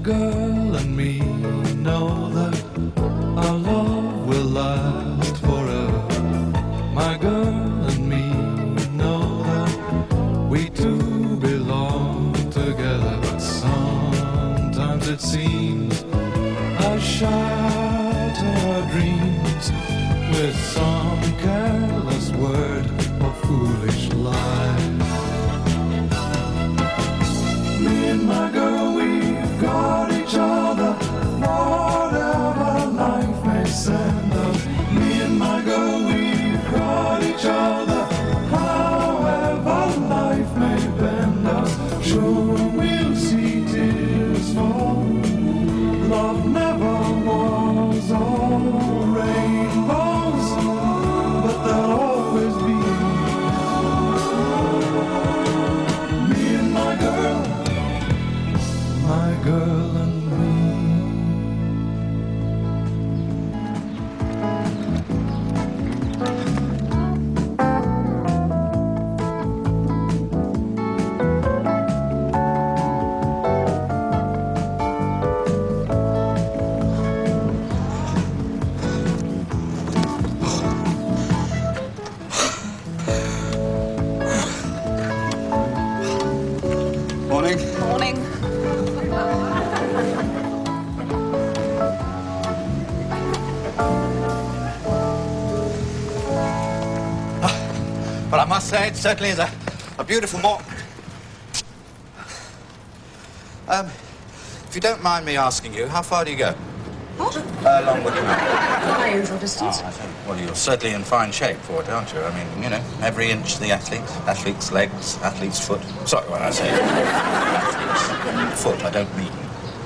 girl and me know that our love will last forever. My girl and me know that we two belong together. But sometimes it seems I shatter our dreams with some careless word or foolish lie. Me and my girl, we've got each other, whatever life may send us. Me and my girl, we've got each other, however life may bend us. Sure, we'll see tears fall. Love never was all rainbows, but there'll always be me and my girl and me. Morning. Morning. Well, I must say, it certainly is a beautiful morning. If you don't mind me asking you, how far do you go? What? Along with canal. My usual distance. Oh, I see. Well, you're certainly in fine shape for it, aren't you? I mean, you know, every inch the athlete's legs, athlete's foot. Sorry, when I say athlete's foot, I don't mean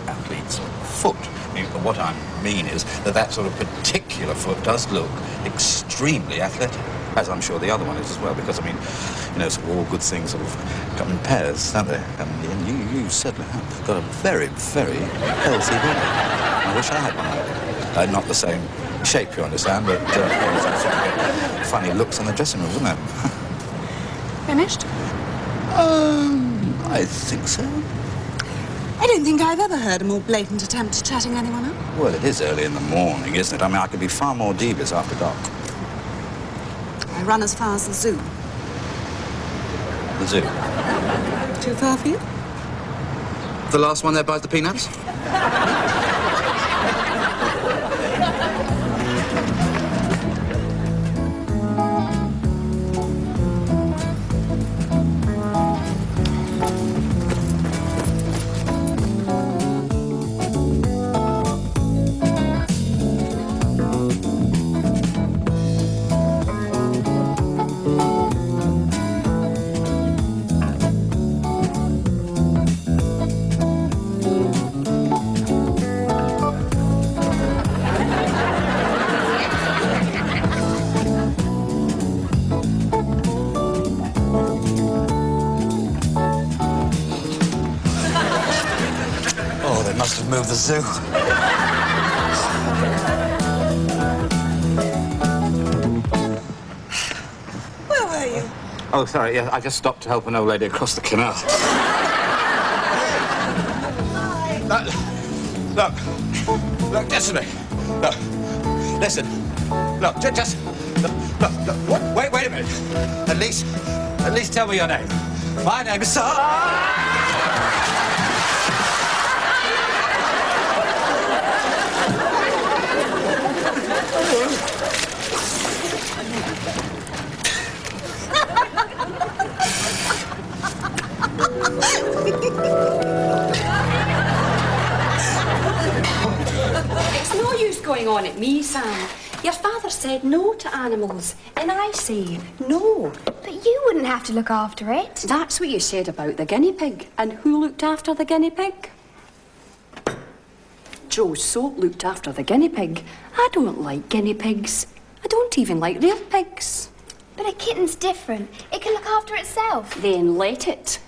athlete's foot. I mean, what I mean is that sort of particular foot does look extremely athletic, as I'm sure the other one is as well, because, I mean, you know, sort of all good things sort of come in pairs, don't they? And you certainly have got a very, very healthy body. I wish I had one like that. Not the same shape, you understand, but funny looks in the dressing room, wouldn't it? Finished? I think so. I don't think I've ever heard a more blatant attempt at chatting anyone up. Well, it is early in the morning, isn't it? I mean, I could be far more devious after dark. I run as far as the zoo. The zoo. Too far for you? The last one there buys the peanuts? Must have moved the zoo. Where were you? Oh, sorry, yeah, I just stopped to help an old lady across the canal. Look, listen to me. Look, listen. Look, just look, wait a minute. At least tell me your name. My name is Sam. It's no use going on at me, Sam. Your father said no to animals, and I say no. But you wouldn't have to look after it. That's what you said about the guinea pig. And who looked after the guinea pig? Joe's soap looked after the guinea pig. I don't like guinea pigs. I don't even like real pigs. But a kitten's different. It can look after itself. Then let it.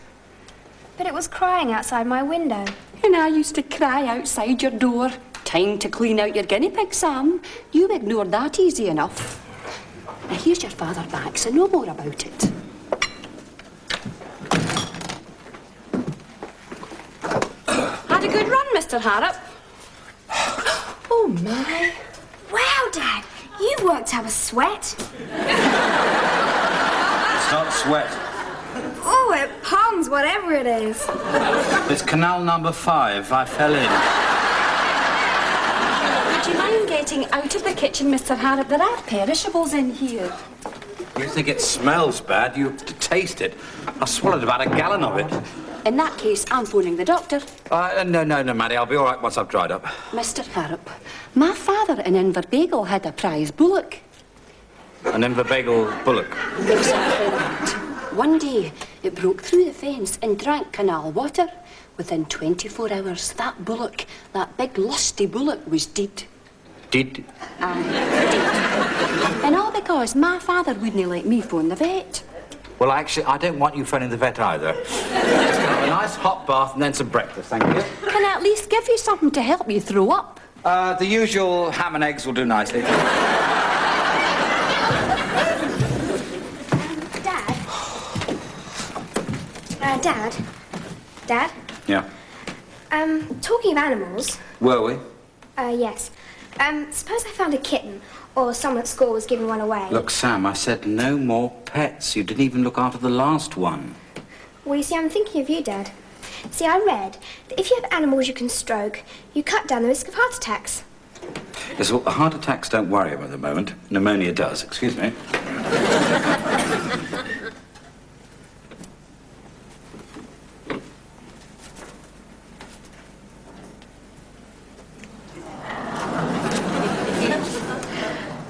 But it was crying outside my window. And I used to cry outside your door. Time to clean out your guinea pig, Sam. You ignored that easy enough. Now here's your father back, so no more about it. Had a good run, Mr. Harrop. Oh, my. Wow, Dad, you've worked up a sweat. It's not sweat. Oh, it ponds, whatever it is. It's canal number 5. I fell in. Would you mind getting out of the kitchen, Mr. Harrop? There are perishables in here. You think it smells bad? You have to taste it. I swallowed about a gallon of it. In that case, I'm phoning the doctor. No, Maddie. I'll be all right once I've dried up. Mr. Harrop, my father in Inverbagle had a prize bullock. An Inverbagle bullock. Exactly that. One day, it broke through the fence and drank canal water. Within 24 hours, that bullock, that big lusty bullock, was dead. Did? Dead. And all because my father wouldn't let me phone the vet. Well, actually, I don't want you phoning the vet either. Just have a nice hot bath and then some breakfast, thank you. Can I at least give you something to help you throw up? The usual ham and eggs will do nicely. Dad? Yeah. Talking of animals, Were we? yes. Suppose I found a kitten, or someone at school was giving one away. Look, Sam, I said no more pets. You didn't even look after the last one. Well, you see, I'm thinking of you, Dad. See, I read that if you have animals you can stroke, you cut down the risk of heart attacks. Yes, well, heart attacks don't worry him at the moment. Pneumonia does. Excuse me.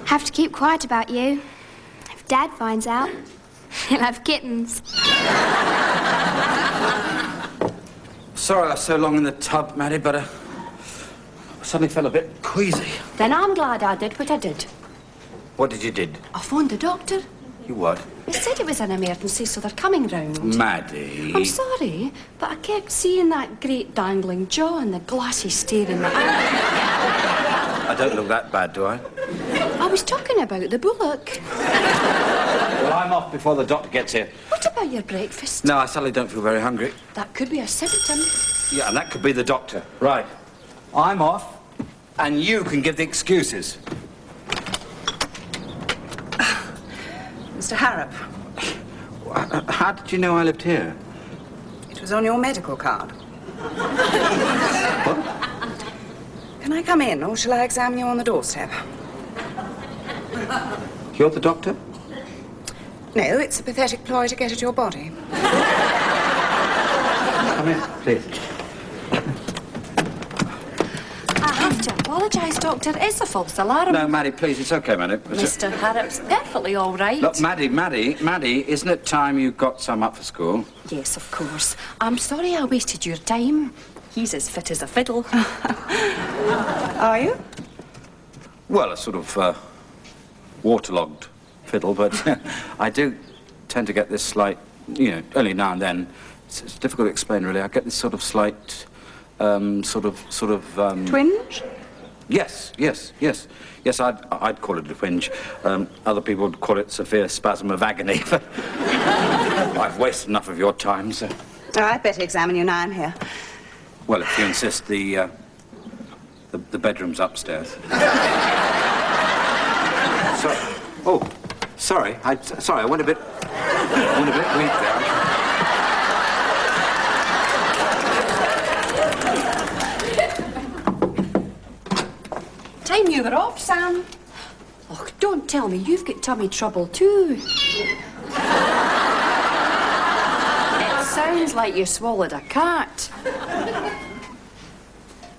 Have to keep quiet about you. If Dad finds out, he'll have kittens. Sorry I was so long in the tub, Maddie, but I suddenly felt a bit queasy. Then I'm glad I did what I did. What did you did? I phoned the doctor. You what? They said it was an emergency, so they're coming round. Maddie. I'm sorry, but I kept seeing that great dangling jaw and the glassy stare in my eye. I don't look that bad, do I? I was talking about the bullock. Well, I'm off before the doctor gets here. What about your breakfast? No, I suddenly don't feel very hungry. That could be a symptom. Yeah, and that could be the doctor. Right. I'm off, and you can give the excuses. Mr. Harrop, How did you know I lived here? it was on your medical card. What? Can I come in, or shall I examine you on the doorstep? You're the doctor? No, it's a pathetic ploy to get at your body. Come in, please. I have to apologise, Doctor. It's a false alarm. No, Maddie, please, it's okay, Maddie. Mr. Harrop's perfectly all right. Look, Maddie, isn't it time you got some up for school? Yes, of course. I'm sorry I wasted your time. He's as fit as a fiddle. Are you? Well, a sort of waterlogged fiddle, but I do tend to get this slight, only now and then. It's difficult to explain, really. I get this sort of slight, Twinge? Yes, I'd call it a twinge. Other people would call it severe spasm of agony. I've wasted enough of your time, so... Oh, I'd better examine you now I'm here. Well, if you insist, the bedroom's upstairs. Sorry. I went a bit weak there. Time you were off, Sam. Oh, don't tell me you've got tummy trouble too. It sounds like you swallowed a cat.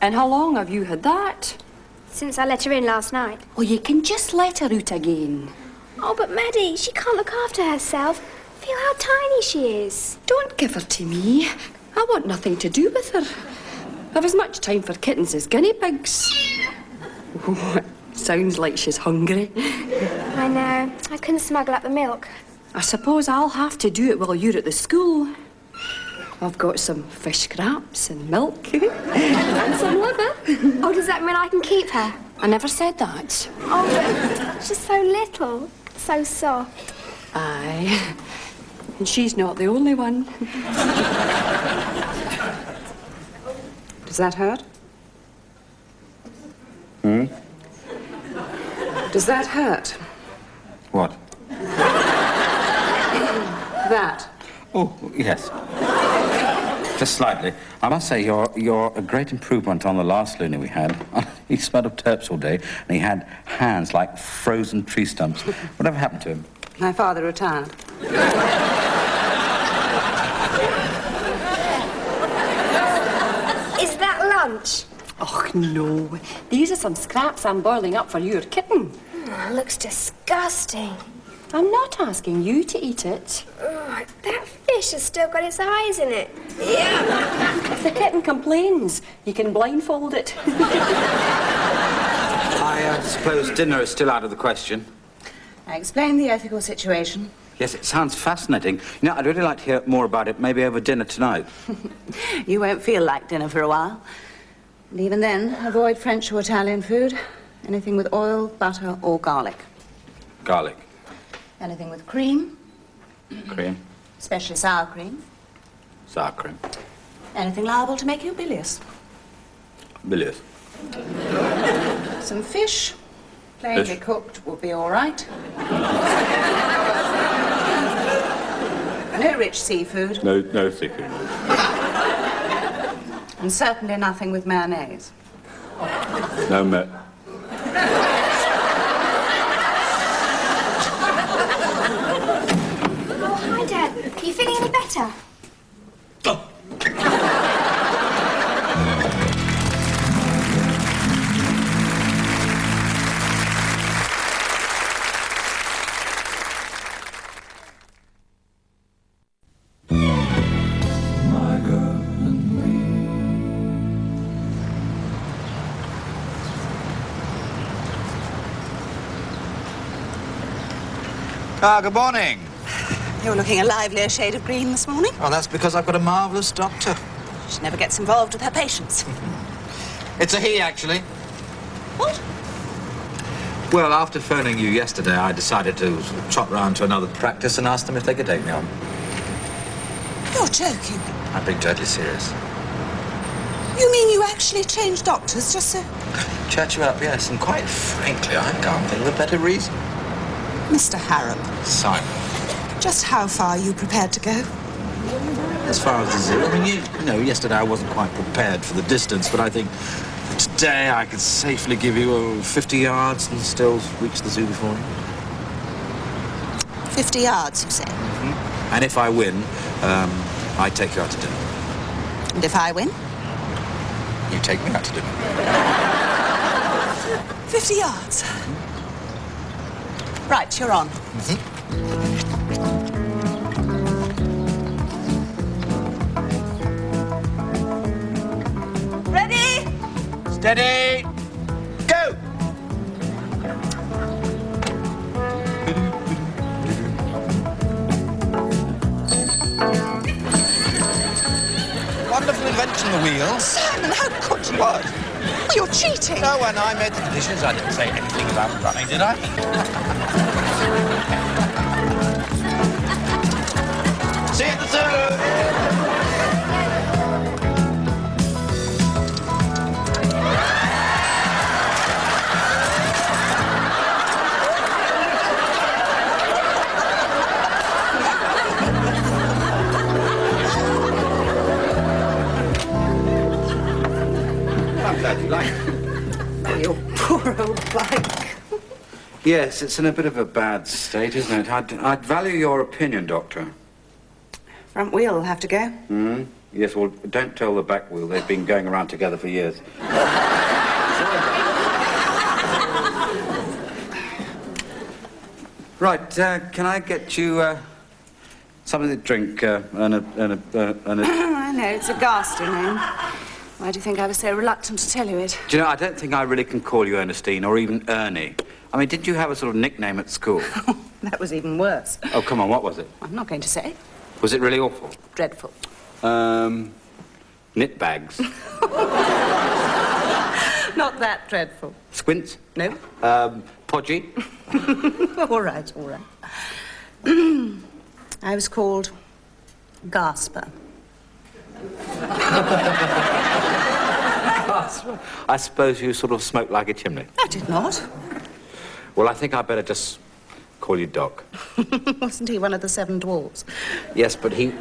And how long have you had that? Since I let her in last night. Well, you can just let her out again. Oh, but Maddie, she can't look after herself. Feel how tiny she is. Don't give her to me. I want nothing to do with her. I've as much time for kittens as guinea pigs. Oh, it sounds like she's hungry. I know. I couldn't smuggle up the milk. I suppose I'll have to do it while you're at the school. I've got some fish scraps and milk and some liver. Oh, does that mean I can keep her? I never said that. Oh, but she's so little. So soft. Aye. And she's not the only one. Does that hurt? Does that hurt? What? That. Oh, yes. Just slightly. I must say, you're a great improvement on the last loony we had. He smelled of turps all day, and he had hands like frozen tree stumps. Whatever happened to him? My father retired. Is that lunch? Oh, no. These are some scraps I'm boiling up for your kitten. Oh, looks disgusting. I'm not asking you to eat it. Oh, that fish has still got its eyes in it. Yeah. If the kitten complains, you can blindfold it. I suppose dinner is still out of the question. I explained the ethical situation. Yes, it sounds fascinating. You know, I'd really like to hear more about it, maybe over dinner tonight. You won't feel like dinner for a while. And even then, avoid French or Italian food. Anything with oil, butter, or garlic. Garlic. Anything with cream, Cream. especially sour cream. Sour cream. Anything liable to make you bilious. Bilious. Some fish, plainly Fish. cooked, will be all right. No rich seafood, No seafood. and certainly nothing with mayonnaise. No met. Oh, hi, Dad. Are you feeling any better? My girl and me. Good morning. You're looking a livelier shade of green this morning. Oh, that's because I've got a marvellous doctor. She never gets involved with her patients. It's a he, actually. What? Well, after phoning you yesterday, I decided to trot round to another practice and ask them if they could take me on. You're joking. I'm being totally serious. You mean you actually changed doctors just so... Chat you up, yes, and quite frankly, I can't think of a better reason. Mr. Harrop, Simon. just how far are you prepared to go? As far as the zoo, I mean, you know, yesterday I wasn't quite prepared for the distance, but I think today I could safely give you 50 yards and still reach the zoo before you. 50 yards, you say? And if I win, I take you out to dinner. And if I win? You take me out to dinner. 50 yards. Right, you're on. Ready? Steady! Go! Wonderful invention, the wheels. Simon, how could you? What? Well, you're cheating. No, when I made the conditions, I didn't say anything about running, did I? See you at the zoo! I'm glad you like it. Your poor old bike. Yes, it's in a bit of a bad state, isn't it? I'd value your opinion, Doctor. Front wheel will have to go. Yes, well, don't tell the back wheel. They've been going around together for years. Right, can I get you something to drink and a I know, it's a ghastly name. Why do you think I was so reluctant to tell you it? Do you know, I don't think I really can call you Ernestine or even Ernie. I mean, didn't you have a sort of nickname at school? That was even worse. Oh, come on, what was it? I'm not going to say. Was it really awful? Dreadful. Knit bags. Not that dreadful. Squints? No? Podgy? All right, all right. I was called Gasper. I suppose you sort of smoke like a chimney. I did not. Well, I think I'd better just call you Doc. Wasn't he one of the 7 dwarfs? Yes, but he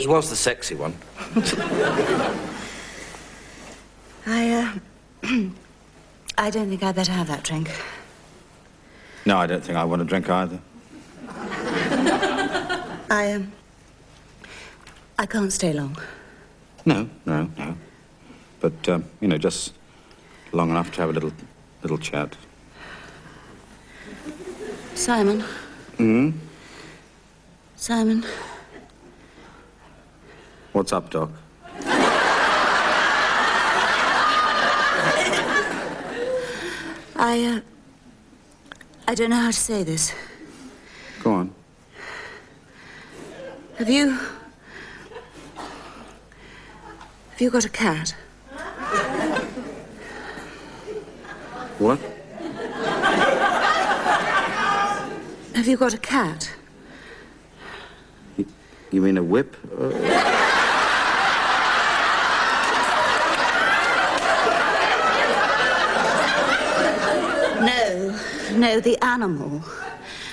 was the sexy one. I don't think I'd better have that drink. No, I don't think I want to drink either. I can't stay long. No. But, you know, just long enough to have a little chat. Simon. Simon. What's up, Doc? I don't know how to say this. Go on. Have you got a cat? What? Have you got a cat? You mean a whip? No, the animal.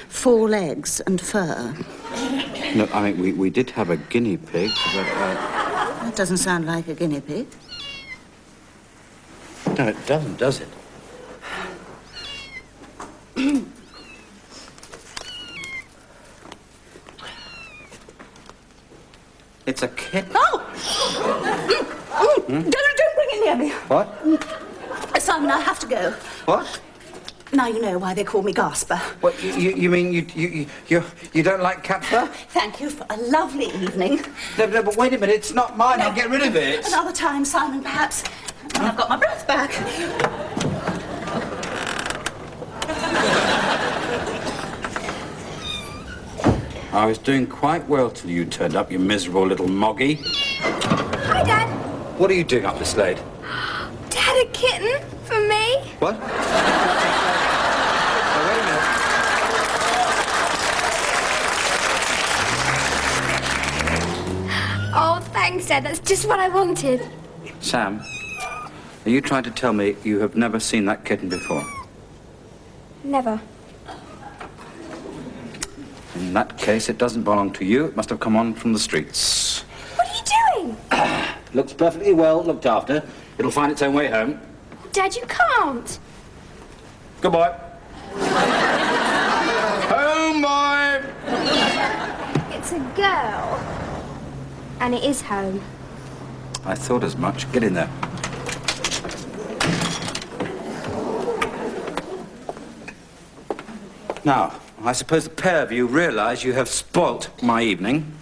4 legs and fur. No, I mean, we did have a guinea pig, but... That doesn't sound like a guinea pig. No, it doesn't, does it? It's a kitten. Oh! Don't bring it near me. What? Simon, I have to go. What? Now you know why they call me Gasper. What, you mean you don't like cat fur? Thank you for a lovely evening. No, but wait a minute, it's not mine, I'll get rid of it. Another time, Simon, perhaps, when I've got my breath back. I was doing quite well till you turned up, you miserable little moggy. Hi, Dad. What are you doing up this late? Dad, a kitten for me? What? Oh, wait a minute. Oh, thanks, Dad. That's just what I wanted. Sam, are you trying to tell me you have never seen that kitten before? Never. In that case, it doesn't belong to you. It must have come on from the streets. What are you doing? Looks perfectly well looked after. It'll find its own way home. Dad, you can't. Goodbye. Home, boy! It's a girl. And it is home. I thought as much. Get in there. Now, I suppose the pair of you realise you have spoilt my evening.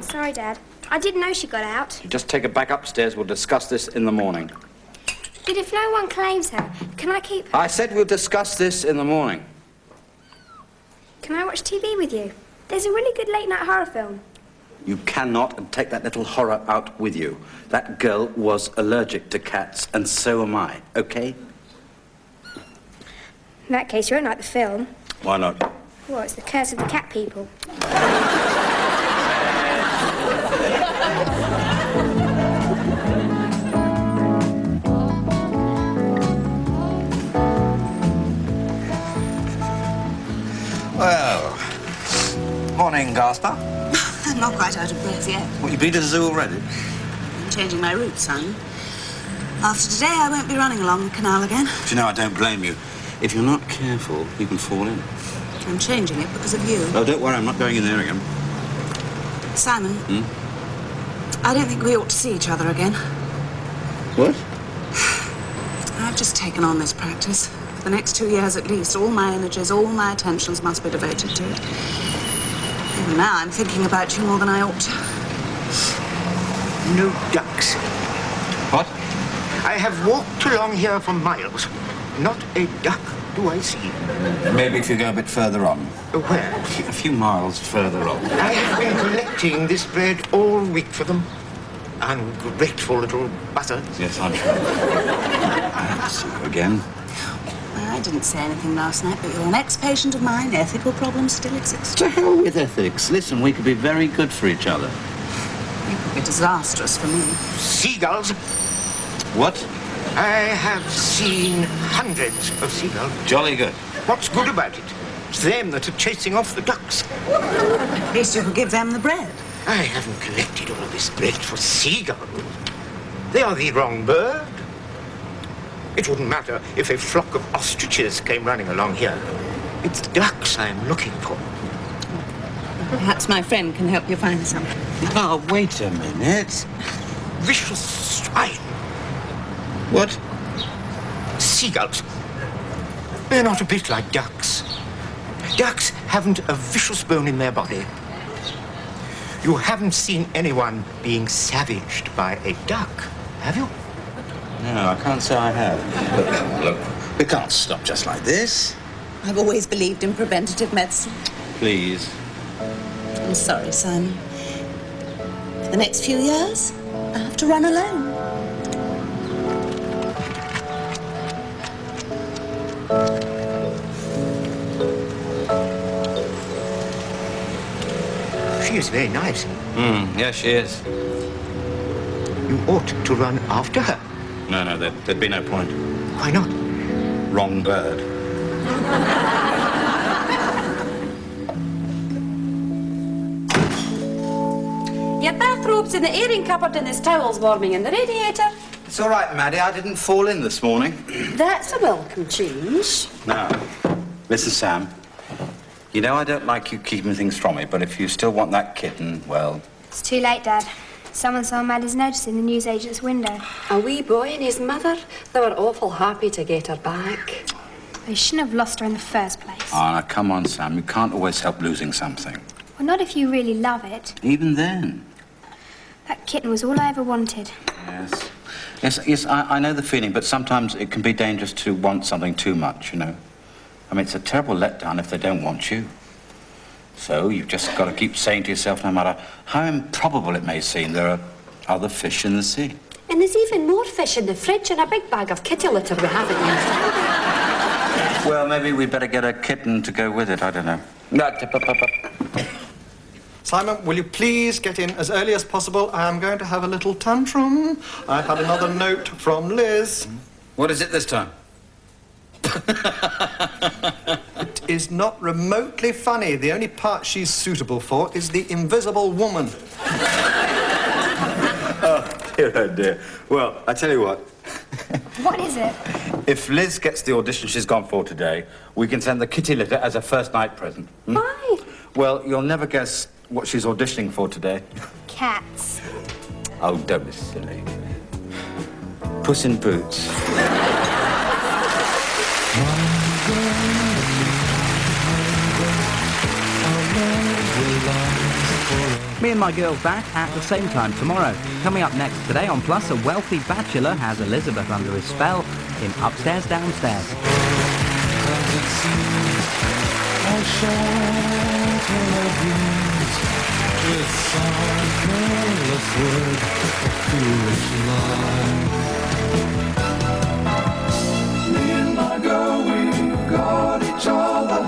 Sorry, Dad. I didn't know she got out. You just take her back upstairs. We'll discuss this in the morning. But if no one claims her, can I keep... I said we'll discuss this in the morning. Can I watch TV with you? There's a really good late-night horror film. You cannot take that little horror out with you. That girl was allergic to cats, and so am I, okay? In that case, you won't like the film. Why not? Well, it's the curse of the cat people. Well, morning, Gasper. I'm not quite out of breath yet. What, you been to the zoo already? I'm changing my route, Simon. After today, I won't be running along the canal again. Do you know, I don't blame you. If you're not careful, you can fall in. I'm changing it because of you. Oh, don't worry, I'm not going in there again. Simon, I don't think we ought to see each other again. What? I've just taken on this practice. For the next 2 years at least, all my energies, all my attentions must be devoted to it. Even now, I'm thinking about you more than I ought to. No ducks. What? I have walked along here for miles. Not a duck do I see. Maybe if you go a bit further on. Where? A few miles further on. I have been collecting this bread all week for them. Ungrateful little buzzards. Yes, I'm sure. I have to see you again. Well, I didn't say anything last night, but you're an ex-patient of mine. Ethical problems still exist. To hell with ethics. Listen, we could be very good for each other. You could be disastrous for me. Seagulls. What? I have seen hundreds of seagulls. Jolly good. What's good about it? It's them that are chasing off the ducks. At least you could give them the bread. I haven't collected all this bread for seagulls. They are the wrong bird. It wouldn't matter if a flock of ostriches came running along here. It's ducks I'm looking for. Perhaps my friend can help you find some. Oh, wait a minute. Vicious swine. What? Seagulls. They're not a bit like ducks. Ducks haven't a vicious bone in their body. You haven't seen anyone being savaged by a duck, have you? No, I can't say I have. Look, we can't stop just like this. I've always believed in preventative medicine. Please. I'm sorry, Simon. For the next few years, I have to run alone. She is very nice. Yes, she is. You ought to run after her. No, there'd be no point. Why not? Wrong bird. Your bathrobe's in the airing cupboard and there's towels warming in the radiator. It's all right, Maddie. I didn't fall in this morning. That's a welcome change. No. Listen, Sam. You know I don't like you keeping things from me, but if you still want that kitten, well... It's too late, Dad. Someone saw Maddie's notice in the newsagent's window. A wee boy and his mother, they were awful happy to get her back. They shouldn't have lost her in the first place. Oh, now, come on, Sam. You can't always help losing something. Well, not if you really love it. Even then. That kitten was all I ever wanted. Yes, I know the feeling, but sometimes it can be dangerous to want something too much, you know. I mean, it's a terrible letdown if they don't want you. So you've just got to keep saying to yourself, no matter how improbable it may seem, there are other fish in the sea. And there's even more fish in the fridge and a big bag of kitty litter we haven't used. Well, maybe we'd better get a kitten to go with it, I don't know. Simon, will you please get in as early as possible? I am going to have a little tantrum. I've had another note from Liz. What is it this time? It is not remotely funny. The only part she's suitable for is the invisible woman. Oh, dear. Well, I tell you what. What is it? If Liz gets the audition she's gone for today, we can send the kitty litter as a first night present. Why? Well, you'll never guess what she's auditioning for today. Cats. Oh, don't be silly. Puss in Boots. Me and my girl back at the same time tomorrow. Coming up next today on Plus, a wealthy bachelor has Elizabeth under his spell in Upstairs Downstairs. Me and my girl, we've got each other.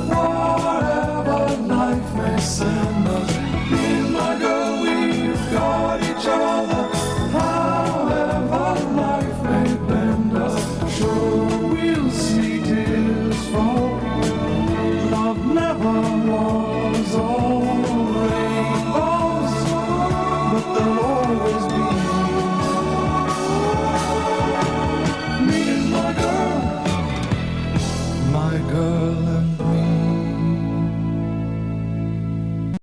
Whatever life may send us. Me and my girl, we've got each other.